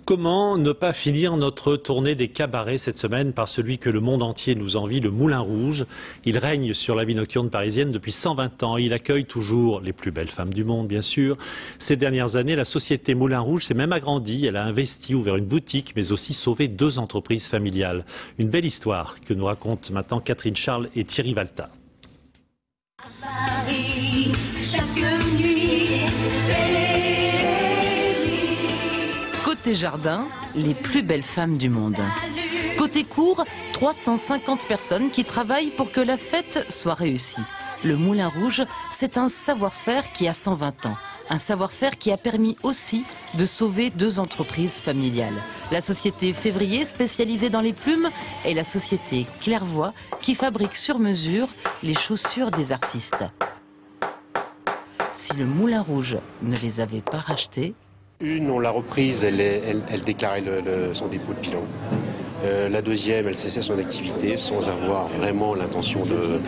Comment ne pas finir notre tournée des cabarets cette semaine par celui que le monde entier nous envie, le Moulin Rouge. Il règne sur la vie nocturne parisienne depuis 120 ans. Il accueille toujours les plus belles femmes du monde, bien sûr. Ces dernières années, la société Moulin Rouge s'est même agrandie. Elle a investi, ouvert une boutique, mais aussi sauvé 2 entreprises familiales. Une belle histoire que nous racontent maintenant Catherine Charles et Thierry Valta. À Paris, chaque nuit, Côté jardin, les plus belles femmes du monde. Côté cour, 350 personnes qui travaillent pour que la fête soit réussie. Le Moulin Rouge, c'est un savoir-faire qui a 120 ans. Un savoir-faire qui a permis aussi de sauver 2 entreprises familiales. La société Février, spécialisée dans les plumes, et la société Clairvoy, qui fabrique sur mesure les chaussures des artistes. Si le Moulin Rouge ne les avait pas rachetés, Une, on l'a reprise, elle déclarait son dépôt de bilan. La deuxième, elle cessait son activité sans avoir vraiment l'intention de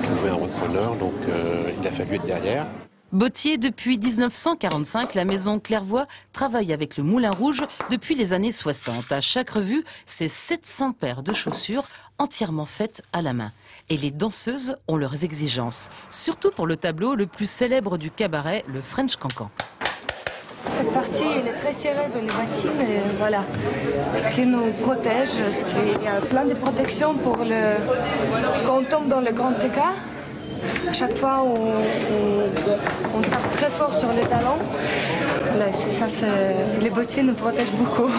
trouver un repreneur, donc il a fallu être derrière. Bottier, depuis 1945, la maison Clairvoy travaille avec le Moulin Rouge depuis les années 60. À chaque revue, c'est 700 paires de chaussures entièrement faites à la main. Et les danseuses ont leurs exigences, surtout pour le tableau le plus célèbre du cabaret, le French Cancan. Cette partie elle est très serrée dans les bottines, et voilà, ce qui nous protège, il y a plein de protections pour quand on tombe dans le grand écart. Chaque fois on tape très fort sur les talons. Là, les bottines nous protègent beaucoup.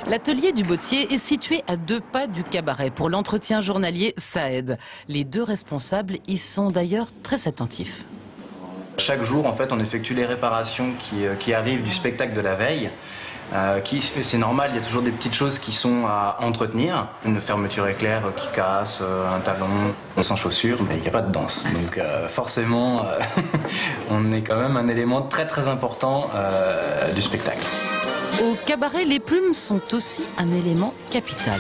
L'atelier du bottier est situé à 2 pas du cabaret. Pour l'entretien journalier, ça aide. Les 2 responsables y sont d'ailleurs très attentifs. Chaque jour, en fait, on effectue les réparations qui arrivent du spectacle de la veille. C'est normal, il y a toujours des petites choses qui sont à entretenir. Une fermeture éclair qui casse, un talon, sans chaussures, mais il n'y a pas de danse. Donc forcément, on est quand même un élément très très important du spectacle. Au cabaret, les plumes sont aussi un élément capital.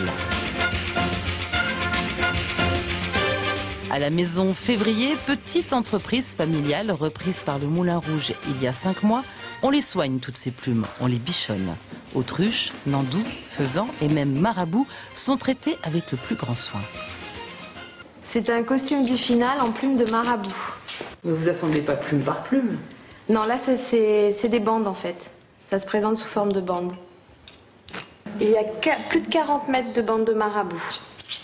À la maison Février, petite entreprise familiale reprise par le Moulin Rouge il y a 5 mois, on les soigne toutes ces plumes, on les bichonne. Autruches, nandous, faisans et même marabouts sont traités avec le plus grand soin. C'est un costume du final en plume de marabout. Mais vous assemblez pas plume par plume? Non, là c'est des bandes en fait. Ça se présente sous forme de bandes. Il y a plus de 40 mètres de bandes de marabout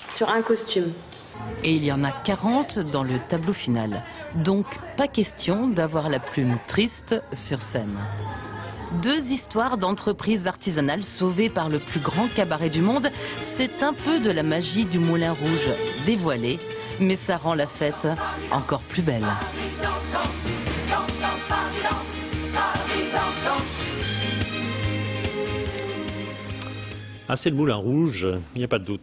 sur un costume. Et il y en a 40 dans le tableau final. Donc pas question d'avoir la plume triste sur scène. 2 histoires d'entreprises artisanales sauvées par le plus grand cabaret du monde. C'est un peu de la magie du Moulin Rouge dévoilée, mais ça rend la fête encore plus belle. Ah, c'est le Moulin Rouge, il n'y a pas de doute.